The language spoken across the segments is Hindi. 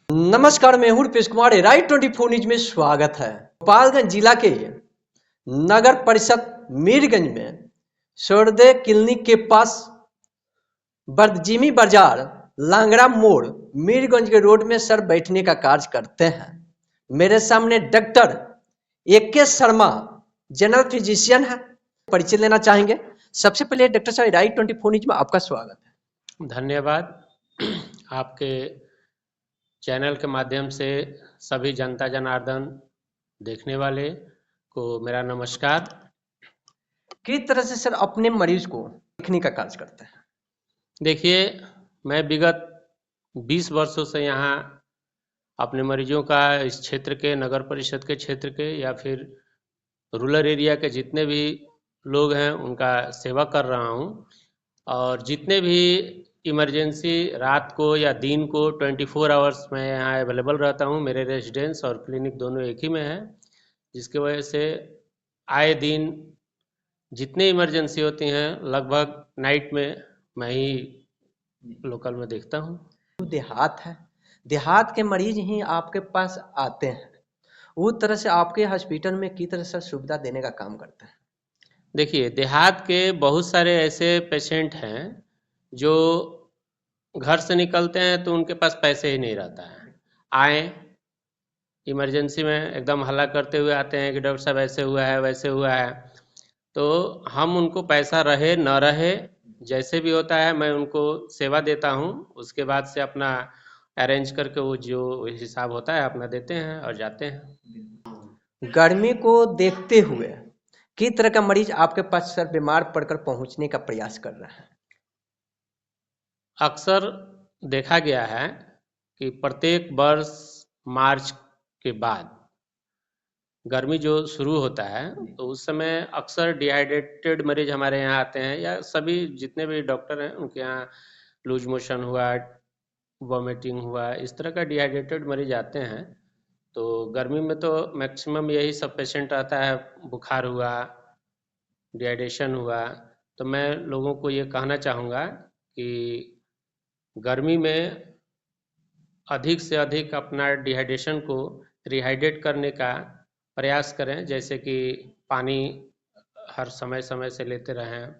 नमस्कार, मैं हूं रुपेश कुमार। राइट 24 न्यूज में स्वागत है। गोपालगंज जिला के नगर परिषद मीरगंज में सूर्योदय क्लिनिक के पास बरजिमी बाजार लांगड़ा मोड़ मीरगंज के रोड में सर बैठने का कार्य करते हैं। मेरे सामने doctor AK Sharma general physician है, परिचय लेना चाहेंगे। सबसे पहले डॉक्टर साहब, राइट 24 न्यूज में आपका स्वागत है। धन्यवाद। आपके चैनल के माध्यम से सभी जनता जनार्दन देखने वाले को मेरा नमस्कार। किस तरह से सर अपने मरीज को देखने का कार्य करते हैं? देखिए, मैं विगत 20 वर्षों से यहाँ अपने मरीजों का इस क्षेत्र के, नगर परिषद के क्षेत्र के या फिर रूरल एरिया के जितने भी लोग हैं उनका सेवा कर रहा हूँ। और जितने भी इमरजेंसी रात को या दिन को 24 आवर्स मैं यहाँ अवेलेबल रहता हूँ। मेरे रेजिडेंस और क्लिनिक दोनों एक ही में है, जिसकी वजह से आए दिन जितने इमरजेंसी होती हैं लगभग नाइट में मैं ही लोकल में देखता हूँ। देहात है, देहात के मरीज ही आपके पास आते हैं, उस तरह से आपके हॉस्पिटल में किस तरह से सुविधा देने का काम करते हैं? देखिए, देहात के बहुत सारे ऐसे पेशेंट हैं जो घर से निकलते हैं तो उनके पास पैसे ही नहीं रहता है। आए इमरजेंसी में एकदम हल्ला करते हुए आते हैं कि डॉक्टर साहब ऐसे हुआ है वैसे हुआ है, तो हम उनको पैसा रहे न रहे जैसे भी होता है मैं उनको सेवा देता हूँ। उसके बाद से अपना अरेंज करके वो जो हिसाब होता है अपना देते हैं और जाते हैं। गर्मी को देखते हुए किस तरह का मरीज आपके पास सर बीमार पड़कर पहुंचने का प्रयास कर रहा है? अक्सर देखा गया है कि प्रत्येक वर्ष मार्च के बाद गर्मी जो शुरू होता है तो उस समय अक्सर डिहाइड्रेटेड मरीज हमारे यहाँ आते हैं, या सभी जितने भी डॉक्टर हैं उनके यहाँ लूज मोशन हुआ, वॉमिटिंग हुआ, इस तरह का डिहाइड्रेटेड मरीज आते हैं। तो गर्मी में तो मैक्सिमम यही सब पेशेंट आता है, बुखार हुआ, डिहाइड्रेशन हुआ। तो मैं लोगों को ये कहना चाहूँगा कि गर्मी में अधिक से अधिक अपना डिहाइड्रेशन को रिहाइड्रेट करने का प्रयास करें, जैसे कि पानी हर समय समय से लेते रहें,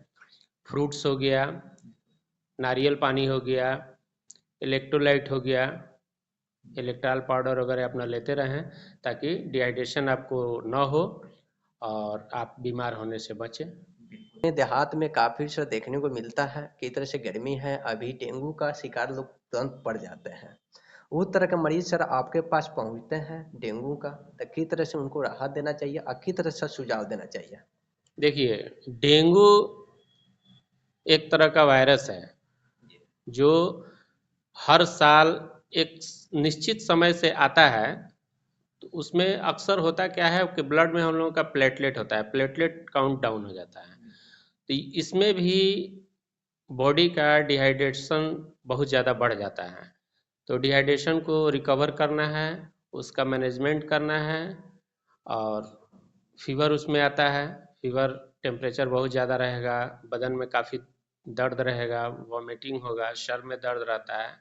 फ्रूट्स हो गया, नारियल पानी हो गया, इलेक्ट्रोलाइट हो गया, इलेक्ट्रॉल पाउडर वगैरह अपना लेते रहें ताकि डिहाइड्रेशन आपको न हो और आप बीमार होने से बचें। देहात में काफी सर देखने को मिलता है कि तरह से गर्मी है, अभी डेंगू का शिकार लोग तुरंत पड़ जाते हैं। उस तरह के मरीज सर आपके पास पहुंचते हैं डेंगू का, तो किस तरह से उनको राहत देना चाहिए और किस तरह से सुझाव देना चाहिए? देखिए, डेंगू एक तरह का वायरस है जो हर साल एक निश्चित समय से आता है। तो उसमें अक्सर होता क्या है कि ब्लड में हम लोगों का प्लेटलेट होता है, प्लेटलेट काउंट डाउन हो जाता है। तो इसमें भी बॉडी का डिहाइड्रेशन बहुत ज़्यादा बढ़ जाता है। तो डिहाइड्रेशन को रिकवर करना है, उसका मैनेजमेंट करना है। और फीवर उसमें आता है, फीवर टेम्परेचर बहुत ज़्यादा रहेगा, बदन में काफ़ी दर्द रहेगा, वॉमिटिंग होगा, सर में दर्द रहता है।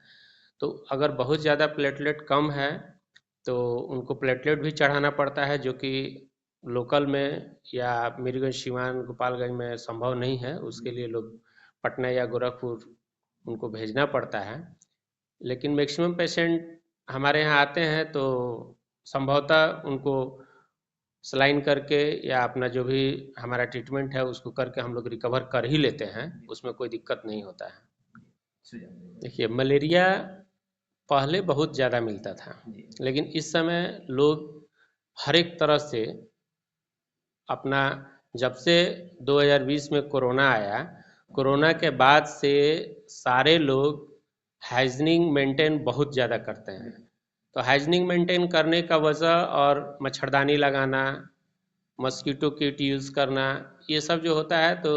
तो अगर बहुत ज़्यादा प्लेटलेट कम है तो उनको प्लेटलेट भी चढ़ाना पड़ता है, जो कि लोकल में या मीरगंज, सिवान, गोपालगंज में संभव नहीं है। उसके लिए लोग पटना या गोरखपुर उनको भेजना पड़ता है। लेकिन मैक्सिमम पेशेंट हमारे यहाँ आते हैं तो संभवतः उनको सलाइन करके या अपना जो भी हमारा ट्रीटमेंट है उसको करके हम लोग रिकवर कर ही लेते हैं, उसमें कोई दिक्कत नहीं होता है। देखिए, मलेरिया पहले बहुत ज़्यादा मिलता था, लेकिन इस समय लोग हर एक तरह से अपना, जब से 2020 में कोरोना आया, कोरोना के बाद से सारे लोग हाइजीनिंग मेंटेन बहुत ज़्यादा करते हैं। तो हाइजीनिंग मेंटेन करने का वजह और मच्छरदानी लगाना, मस्कीटो किट यूज़ करना, ये सब जो होता है तो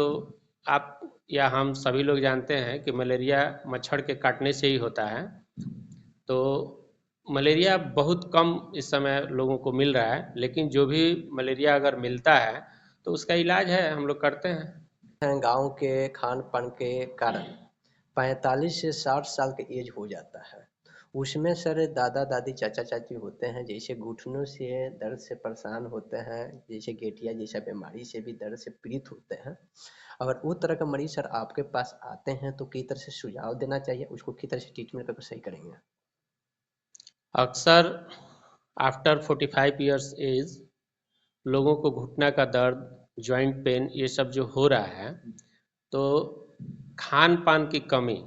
आप या हम सभी लोग जानते हैं कि मलेरिया मच्छर के काटने से ही होता है। तो मलेरिया बहुत कम इस समय लोगों को मिल रहा है, लेकिन जो भी मलेरिया अगर मिलता है तो उसका इलाज है, हम लोग करते हैं। गांव के खान पान के कारण 45 से 60 साल के एज हो जाता है। उसमें सर दादा दादी चाचा चाची होते हैं, जैसे घुटनों से दर्द से परेशान होते हैं, जैसे गेठिया जैसा बीमारी से भी दर्द से पीड़ित होते हैं। अगर वो तरह का मरीज सर आपके पास आते हैं तो किस तरह से सुझाव देना चाहिए, उसको किस तरह से ट्रीटमेंट करके सही करेंगे? अक्सर आफ्टर 45 ईयर्स एज लोगों को घुटना का दर्द, जॉइंट पेन, ये सब जो हो रहा है तो खान पान की कमी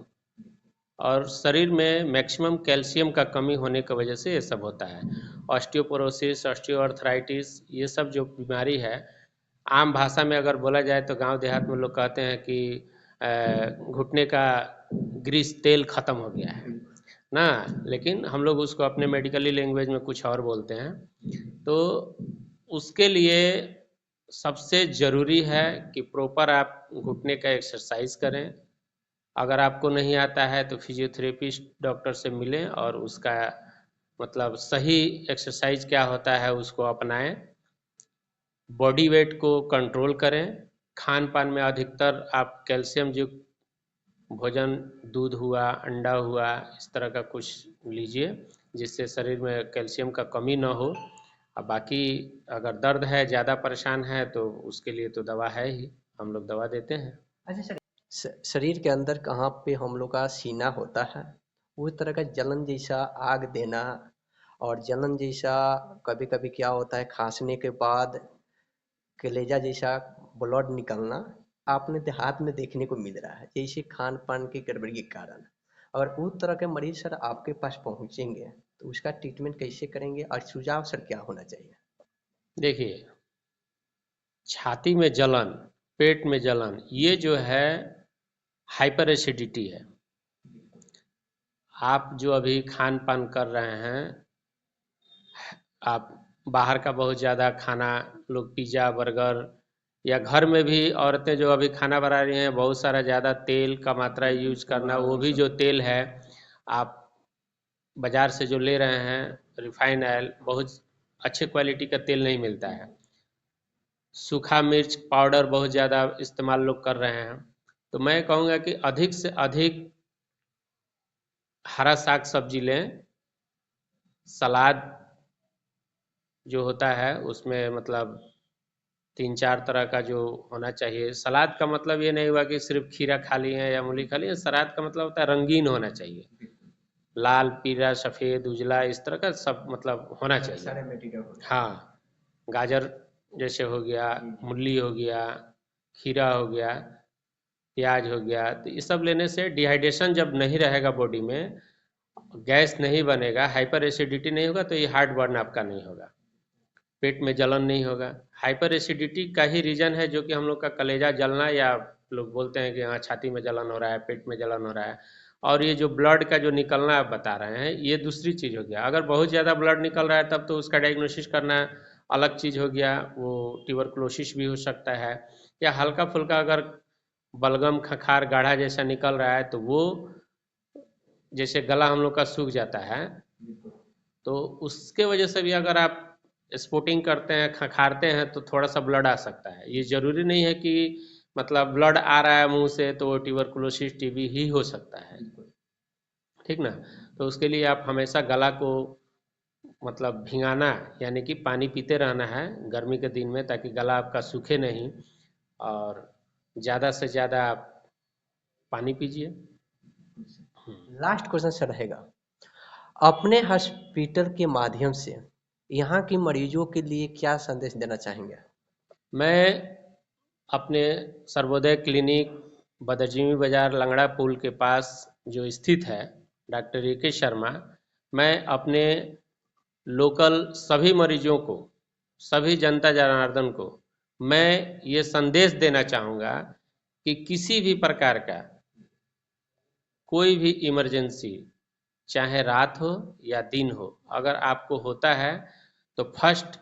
और शरीर में मैक्सिमम कैल्शियम का कमी होने की वजह से ये सब होता है। ऑस्टियोपोरोसिस, ऑस्टियोआर्थराइटिस, ये सब जो बीमारी है, आम भाषा में अगर बोला जाए तो गांव देहात में लोग कहते हैं कि घुटने का ग्रीस तेल खत्म हो गया है ना, लेकिन हम लोग उसको अपने मेडिकली लैंग्वेज में कुछ और बोलते हैं। तो उसके लिए सबसे ज़रूरी है कि प्रॉपर आप घुटने का एक्सरसाइज करें। अगर आपको नहीं आता है तो फिजियोथेरेपिस्ट डॉक्टर से मिलें और उसका मतलब सही एक्सरसाइज क्या होता है उसको अपनाएं। बॉडी वेट को कंट्रोल करें। खान पान में अधिकतर आप कैल्शियम युक्त भोजन, दूध हुआ, अंडा हुआ, इस तरह का कुछ लीजिए जिससे शरीर में कैल्शियम का कमी ना हो। और बाकी अगर दर्द है, ज़्यादा परेशान है तो उसके लिए तो दवा है ही, हम लोग दवा देते हैं। अच्छा सर, शरीर के अंदर कहाँ पे हम लोग का सीना होता है, उस तरह का जलन जैसा आग देना और जलन जैसा कभी कभी क्या होता है खांसने के बाद कलेजा जैसा ब्लड निकलना आपने देहात में देखने को मिल रहा है, जैसे खान पान की गड़बड़ी के कारण। और उस तरह के मरीज सर आपके पास पहुंचेंगे तो उसका ट्रीटमेंट कैसे करेंगे और सुझाव सर क्या होना चाहिए? देखिए, छाती में जलन, पेट में जलन, ये जो है हाइपर एसिडिटी है। आप जो अभी खान पान कर रहे हैं, आप बाहर का बहुत ज़्यादा खाना, लोग पिज़्ज़ा, बर्गर, या घर में भी औरतें जो अभी खाना बना रही हैं बहुत सारा ज़्यादा तेल का मात्रा यूज करना, वो भी जो तेल है आप बाज़ार से जो ले रहे हैं रिफाइन ऑयल, बहुत अच्छे क्वालिटी का तेल नहीं मिलता है। सूखा मिर्च पाउडर बहुत ज़्यादा इस्तेमाल लोग कर रहे हैं। तो मैं कहूँगा कि अधिक से अधिक हरा साग सब्जी लें। सलाद जो होता है उसमें मतलब 3-4 तरह का जो होना चाहिए। सलाद का मतलब ये नहीं हुआ कि सिर्फ खीरा खा लिए या मूली खा लिए। सलाद का मतलब होता है रंगीन होना चाहिए, लाल, पीला, सफ़ेद, उजला, इस तरह का सब मतलब होना चाहिए। हाँ, गाजर जैसे हो गया, मूली हो गया, खीरा हो गया, प्याज हो गया, तो ये सब लेने से डिहाइड्रेशन जब नहीं रहेगा बॉडी में, गैस नहीं बनेगा, हाइपर एसिडिटी नहीं होगा, तो ये हार्ट बर्न आपका नहीं होगा, पेट में जलन नहीं होगा। हाइपर एसिडिटी का ही रीजन है जो कि हम लोग का कलेजा जलना, या लोग बोलते हैं कि हाँ छाती में जलन हो रहा है, पेट में जलन हो रहा है। और ये जो ब्लड का जो निकलना आप बता रहे हैं, ये दूसरी चीज़ हो गया। अगर बहुत ज़्यादा ब्लड निकल रहा है तब तो उसका डायग्नोसिस करना अलग चीज़ हो गया, वो ट्यूबरकुलोसिस भी हो सकता है। या हल्का फुल्का अगर बलगम, खखार, गाढ़ा जैसा निकल रहा है तो वो, जैसे गला हम लोग का सूख जाता है, तो उसके वजह से भी अगर आप स्पोर्टिंग करते हैं, खखारते हैं, तो थोड़ा सा ब्लड आ सकता है। ये ज़रूरी नहीं है कि मतलब ब्लड आ रहा है मुंह से तो वो ट्यूबरकुलोसिस, टीबी ही हो सकता है, ठीक ना। तो उसके लिए आप हमेशा गला को मतलब भिंगाना, यानी कि पानी पीते रहना है गर्मी के दिन में, ताकि गला आपका सूखे नहीं, और ज़्यादा से ज़्यादा आप पानी पीजिए। लास्ट क्वेश्चन सर रहेगा, अपने हॉस्पिटल के माध्यम से यहाँ के मरीजों के लिए क्या संदेश देना चाहेंगे? मैं अपने सर्वोदय क्लिनिक बदरजीवी बाज़ार लंगड़ा पुल के पास जो स्थित है, डॉक्टर ए के शर्मा, मैं अपने लोकल सभी मरीजों को, सभी जनता जनार्दन को मैं ये संदेश देना चाहूँगा कि किसी भी प्रकार का कोई भी इमरजेंसी, चाहे रात हो या दिन हो, अगर आपको होता है तो फर्स्ट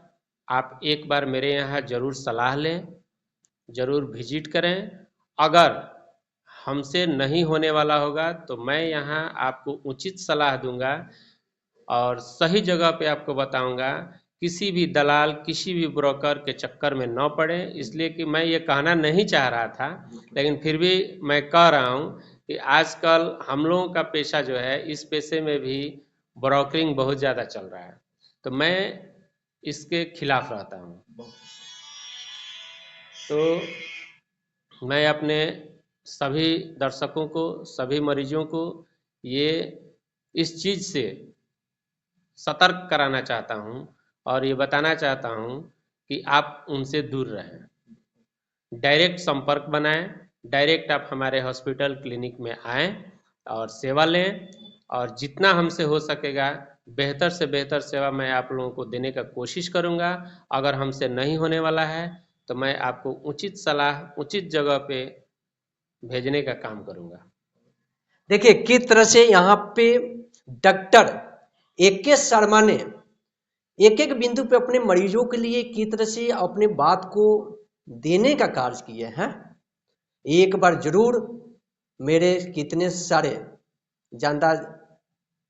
आप एक बार मेरे यहाँ ज़रूर सलाह लें, ज़रूर विजिट करें। अगर हमसे नहीं होने वाला होगा तो मैं यहाँ आपको उचित सलाह दूंगा और सही जगह पे आपको बताऊंगा। किसी भी दलाल, किसी भी ब्रोकर के चक्कर में न पड़े, इसलिए कि मैं ये कहना नहीं चाह रहा था, लेकिन फिर भी मैं कह रहा हूँ कि आजकल हम लोगों का पेशा जो है, इस पेशे में भी ब्रोकरिंग बहुत ज़्यादा चल रहा है, तो मैं इसके खिलाफ रहता हूँ। तो मैं अपने सभी दर्शकों को, सभी मरीजों को ये इस चीज़ से सतर्क कराना चाहता हूँ और ये बताना चाहता हूँ कि आप उनसे दूर रहें। डायरेक्ट संपर्क बनाएं, डायरेक्ट आप हमारे हॉस्पिटल क्लिनिक में आएँ और सेवा लें, और जितना हमसे हो सकेगा बेहतर से बेहतर सेवा मैं आप लोगों को देने का कोशिश करूँगा। अगर हमसे नहीं होने वाला है तो मैं आपको उचित सलाह, उचित जगह पे भेजने का काम करूँगा। देखिए किस तरह से यहाँ पे डॉक्टर AK शर्मा ने एक एक बिंदु पे अपने मरीजों के लिए किस तरह से अपने बात को देने का कार्य किए हैं। एक बार जरूर मेरे कितने सारे जानदार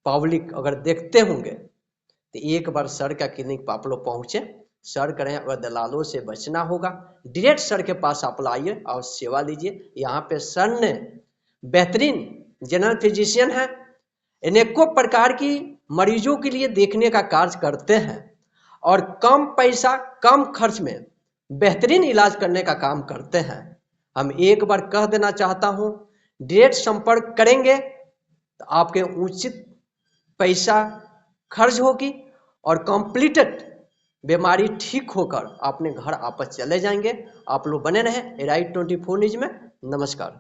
पब्लिक अगर देखते होंगे तो एक बार सर का क्लिनिक पर आप लोग पहुंचे। सर करें, अगर दलालों से बचना होगा डायरेक्ट सर के पास आप लाइए और सेवा लीजिए। यहाँ पे सर ने बेहतरीन जनरल फिजिशियन है, अनेकों प्रकार की मरीजों के लिए देखने का कार्य करते हैं और कम पैसा कम खर्च में बेहतरीन इलाज करने का काम करते हैं। हम एक बार कह देना चाहता हूँ, डायरेक्ट संपर्क करेंगे तो आपके उचित पैसा खर्च होगी और कंप्लीटेड बीमारी ठीक होकर अपने घर वापस चले जाएंगे। आप लोग बने रहें राइट 24 न्यूज में। नमस्कार।